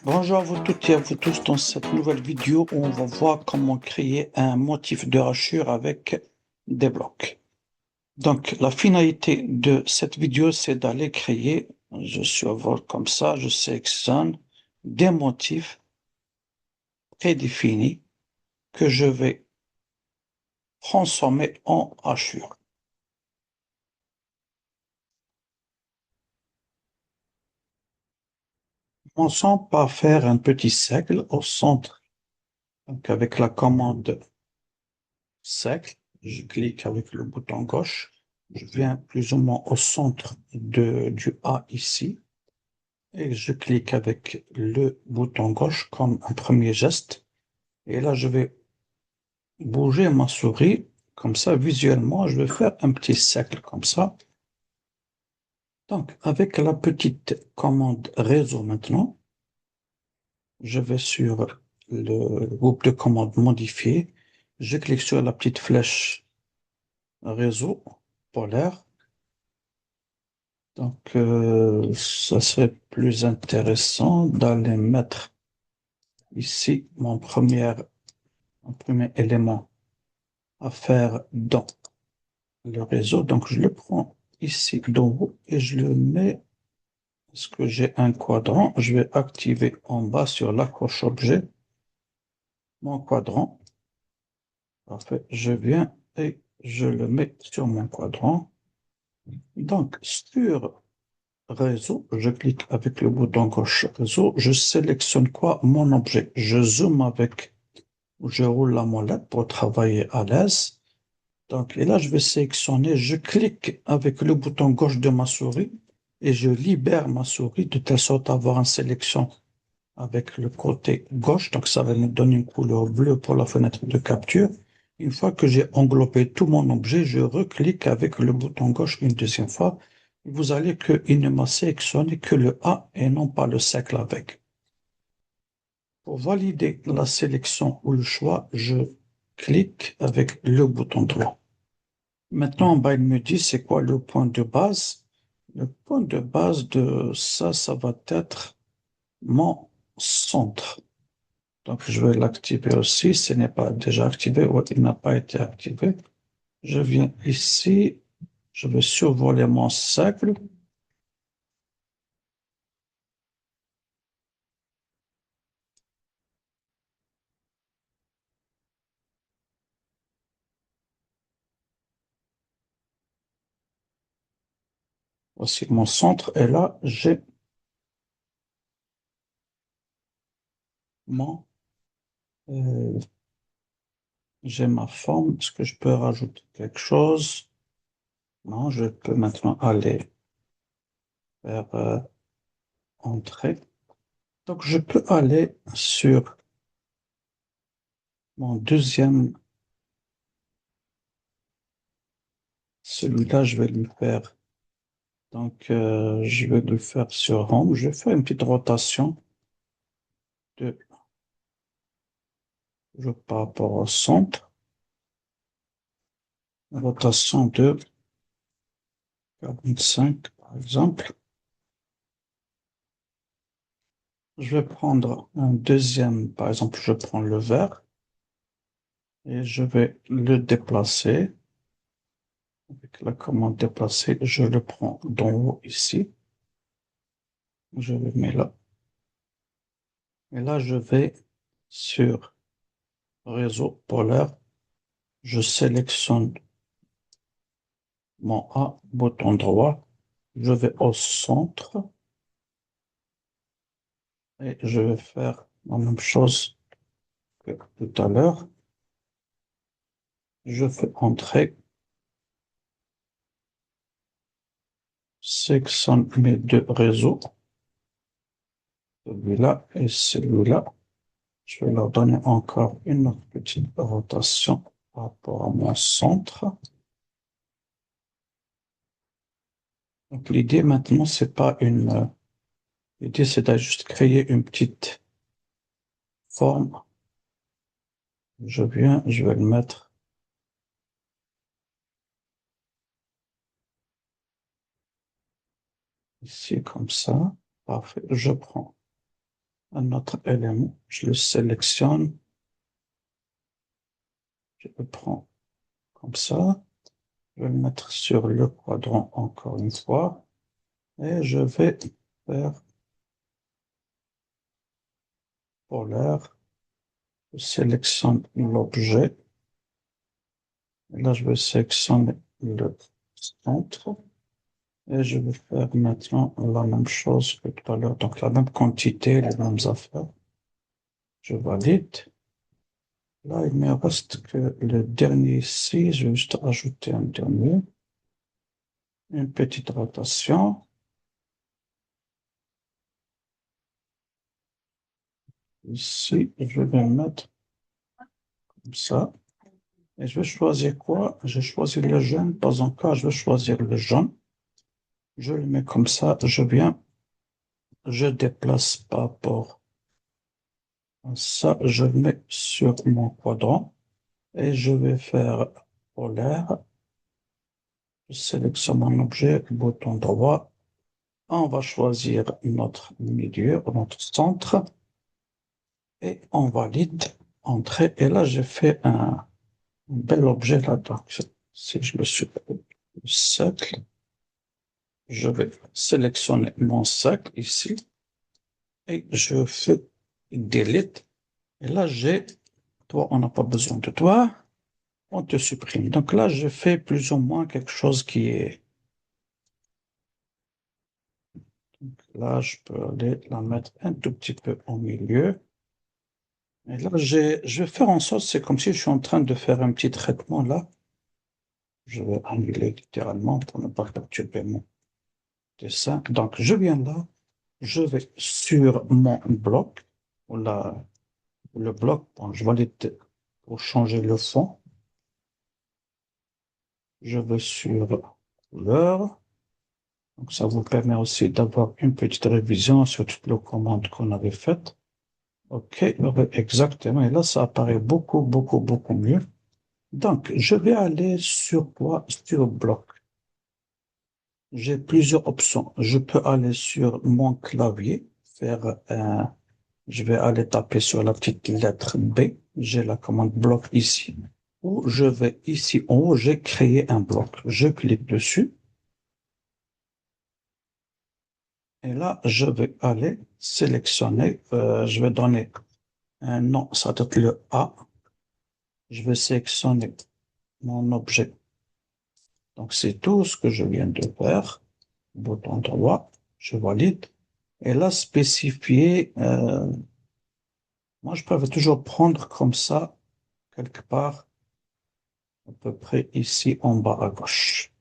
Bonjour à vous toutes et à vous tous dans cette nouvelle vidéo où on va voir comment créer un motif de hachure avec des blocs. Donc la finalité de cette vidéo c'est d'aller créer, je survole comme ça, je sélectionne des motifs prédéfinis que je vais transformer en hachure. Commençons par faire un petit cercle au centre. Donc avec la commande cercle, je clique avec le bouton gauche. Je viens plus ou moins au centre du A ici et je clique avec le bouton gauche comme un premier geste. Et là, je vais bouger ma souris. Comme ça, visuellement, je vais faire un petit cercle comme ça. Donc, avec la petite commande réseau maintenant, je vais sur le groupe de commandes modifié. Je clique sur la petite flèche réseau polaire. Donc, ça serait plus intéressant d'aller mettre ici mon premier élément à faire dans le réseau. Donc, je le prends ici d'en haut et je le mets. Est-ce que j'ai un quadrant? Je vais activer en bas sur l'accroche objet mon quadrant. Parfait. Je viens et je le mets sur mon quadrant. Donc, sur réseau, je clique avec le bouton gauche réseau, je sélectionne quoi? Mon objet. Je zoome avec, je roule la molette pour travailler à l'aise. Donc, et là, je vais sélectionner, je clique avec le bouton gauche de ma souris et je libère ma souris de telle sorte à avoir une sélection avec le côté gauche. Donc, ça va me donner une couleur bleue pour la fenêtre de capture. Une fois que j'ai englobé tout mon objet, je reclique avec le bouton gauche une deuxième fois. Vous allez qu'il ne m'a sélectionné que le A et non pas le cercle avec. Pour valider la sélection ou le choix, je clique avec le bouton droit. Maintenant, en bas, il me dit c'est quoi le point de base. Le point de base de ça, ça va être mon centre. Donc, je vais l'activer aussi. Ce n'est pas déjà activé ou il n'a pas été activé. Je viens ici. Je vais survoler mon cercle. Voici mon centre. Et là, mon, euh, j'ai ma forme. Est-ce que je peux rajouter quelque chose? Non, je peux maintenant aller vers entrée. Donc, je peux aller sur mon deuxième. Celui-là, je vais lui faire. Donc, je vais lui faire sur Home. Je vais faire une petite rotation de, par rapport au centre. Une rotation de 45, par exemple. Je vais prendre un deuxième, par exemple, je prends le vert et je vais le déplacer. Avec la commande déplacer, je le prends d'en haut ici. Je le mets là. Et là, je vais sur réseau polaire. Je sélectionne mon A, bouton droit. Je vais au centre et je vais faire la même chose que tout à l'heure. Je fais entrer, sélectionne mes deux réseaux, celui-là et celui-là. Je vais leur donner encore une autre petite rotation par rapport à mon centre. Donc l'idée maintenant, c'est pas l'idée c'est de juste créer une petite forme. Je viens, je vais le mettre ici comme ça. Parfait. Je prends. un autre élément. Je le sélectionne. Je le prends comme ça. Je vais le mettre sur le quadrant encore une fois. Et je vais faire polaire. Je sélectionne l'objet. Là, je vais sélectionner le centre. Et je vais faire maintenant la même chose que tout à l'heure. Donc, la même quantité, les mêmes affaires. Je valide. Là, il me reste que le dernier ici. Je vais juste ajouter un dernier. Une petite rotation. Ici, je vais mettre comme ça. Et je vais choisir quoi? Je choisis le jaune, pas encore. Je vais choisir le jaune. Je le mets comme ça. Je viens. Je déplace par rapport à ça. Je le mets sur mon quadrant. Et je vais faire polaire. Je sélectionne mon objet, bouton droit. On va choisir notre milieu, notre centre. Et on valide. Entrée. Et là, j'ai fait un bel objet là-dedans. Si je le suis, le cercle, je vais sélectionner mon cercle ici. Et je fais delete. Et là, toi, on n'a pas besoin de toi. On te supprime. Donc là, je fais plus ou moins quelque chose qui est. Là, je peux aller la mettre un tout petit peu au milieu. Et là, je vais faire en sorte, c'est comme si je suis en train de faire un petit traitement là. Je vais annuler littéralement pour ne pas perturber mon dessin. Donc, je viens là, je vais sur mon bloc, là, le bloc, bon, je valide pour changer le fond. Je vais sur couleur. Donc, ça vous permet aussi d'avoir une petite révision sur toutes les commandes qu'on avait faites. OK, exactement. Et là, ça apparaît beaucoup, beaucoup, beaucoup mieux. Donc, je vais aller sur quoi? Sur bloc. J'ai plusieurs options. Je peux aller sur mon clavier, faire un, je vais aller taper sur la petite lettre B. J'ai la commande bloc ici. Ou je vais ici en haut, j'ai créé un bloc. Je clique dessus. Et là, je vais aller sélectionner, je vais donner un nom, ça doit être le A. Je vais sélectionner mon objet. Donc, c'est tout ce que je viens de faire. Bouton droit, je valide. Et là, spécifier, moi, je peux toujours prendre comme ça, quelque part, à peu près ici en bas à gauche.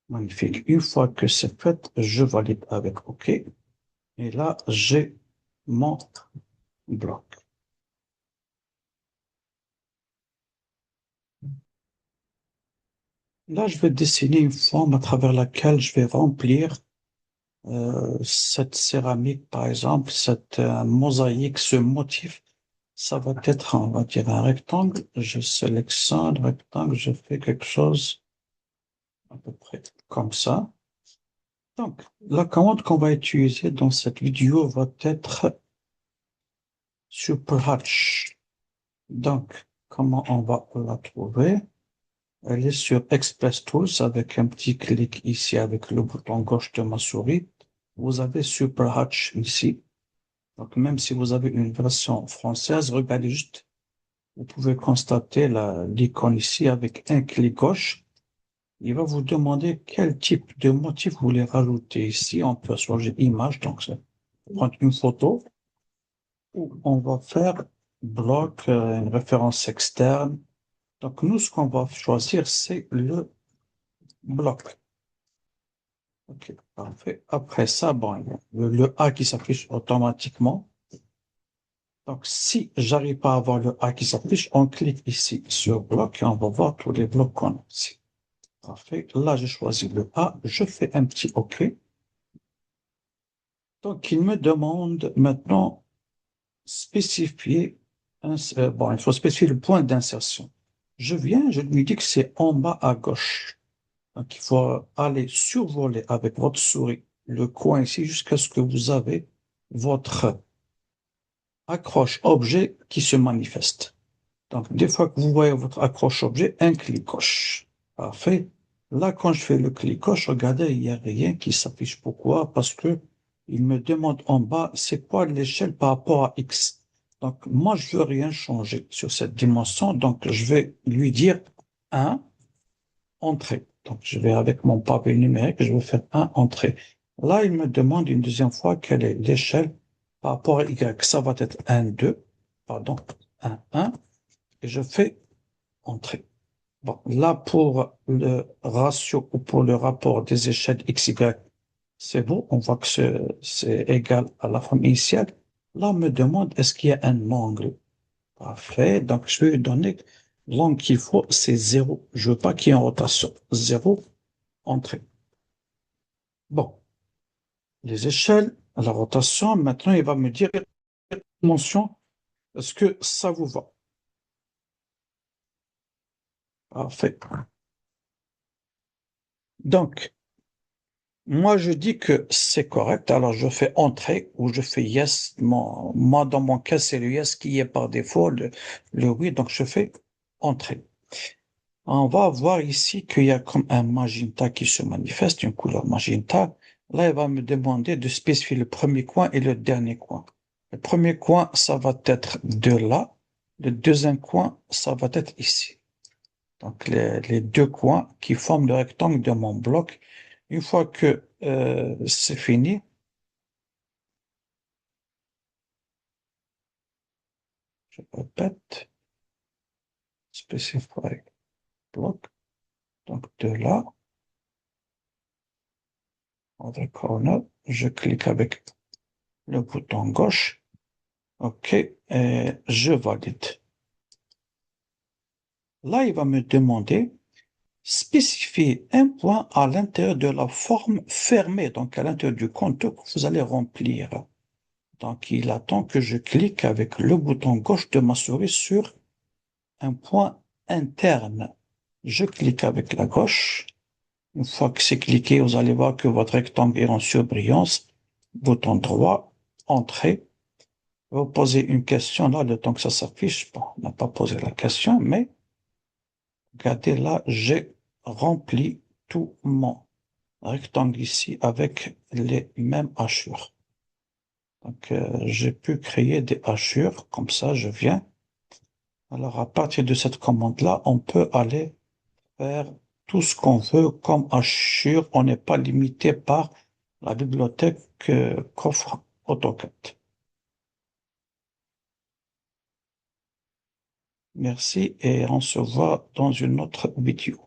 Magnifique. Une fois que c'est fait, je valide avec OK. Et là, j'ai mon bloc. Là, je vais dessiner une forme à travers laquelle je vais remplir cette céramique, par exemple, cette mosaïque, ce motif. Ça va être, on va dire, un rectangle. Je sélectionne le rectangle, je fais quelque chose à peu près comme ça. Donc, la commande qu'on va utiliser dans cette vidéo va être SuperHatch. Donc, comment on va la trouver? Elle est sur Express Tools avec un petit clic ici avec le bouton gauche de ma souris. Vous avez SuperHatch ici. Donc, même si vous avez une version française, regardez juste. Vous pouvez constater l'icône ici avec un clic gauche. Il va vous demander quel type de motif vous voulez rajouter ici. On peut changer image, donc prendre une photo. Ou on va faire bloc, une référence externe. Donc nous, ce qu'on va choisir, c'est le bloc. OK, parfait. Après ça, bon, il y a le A qui s'affiche automatiquement. Donc, si j'arrive pas à avoir le A qui s'affiche, on clique ici sur bloc et on va voir tous les blocs qu'on a ici. Parfait. Là, j'ai choisi le A. Je fais un petit OK. Donc, il me demande maintenant spécifier, bon, il faut spécifier le point d'insertion. Je viens, je lui dis que c'est en bas à gauche. Donc, il faut aller survoler avec votre souris le coin ici jusqu'à ce que vous avez votre accroche objet qui se manifeste. Donc, des fois que vous voyez votre accroche objet, un clic-coche. Parfait. Là, quand je fais le clic-coche, regardez, il n'y a rien qui s'affiche. Pourquoi? Parce que il me demande en bas, c'est quoi l'échelle par rapport à X. Donc, moi, je veux rien changer sur cette dimension. Donc, je vais lui dire 1, entrée. Donc, je vais avec mon pavé numérique, je vais faire 1, entrée. Là, il me demande une deuxième fois quelle est l'échelle par rapport à Y. Ça va être 1, 2, pardon, 1, 1, et je fais entrée. Bon, là, pour le ratio ou pour le rapport des échelles x, y, c'est bon. On voit que c'est égal à la forme initiale. Là, on me demande est-ce qu'il y a un angle. Parfait. Donc, je vais lui donner l'angle qu'il faut, c'est 0. Je veux pas qu'il y ait une rotation. 0, entrée. Bon, les échelles, la rotation, maintenant, il va me dire dimension, est-ce que ça vous va? Parfait. Donc, moi, je dis que c'est correct. Alors, je fais entrée ou je fais yes. Moi, dans mon cas, c'est le yes qui est par défaut, le oui. Donc, je fais entrée. On va voir ici qu'il y a comme un magenta qui se manifeste, une couleur magenta. Là, il va me demander de spécifier le premier coin et le dernier coin. Le premier coin, ça va être de là. Le deuxième coin, ça va être ici. Donc, les deux coins qui forment le rectangle de mon bloc. Une fois que c'est fini, je répète, specify block. Donc, de là, on the corner, je clique avec le bouton gauche. OK, et je valide. Là, il va me demander spécifier un point à l'intérieur de la forme fermée, donc à l'intérieur du contour que vous allez remplir. Donc, il attend que je clique avec le bouton gauche de ma souris sur un point interne. Je clique avec la gauche. Une fois que c'est cliqué, vous allez voir que votre rectangle est en surbrillance. Bouton droit, entrée. Vous posez une question là, le temps que ça s'affiche. Bon, on n'a pas posé la question, mais regardez là, j'ai rempli tout mon rectangle ici avec les mêmes hachures. Donc, j'ai pu créer des hachures, comme ça, je viens. Alors, à partir de cette commande-là, on peut aller faire tout ce qu'on veut comme hachure. On n'est pas limité par la bibliothèque qu'offre AutoCAD. Merci et on se voit dans une autre vidéo.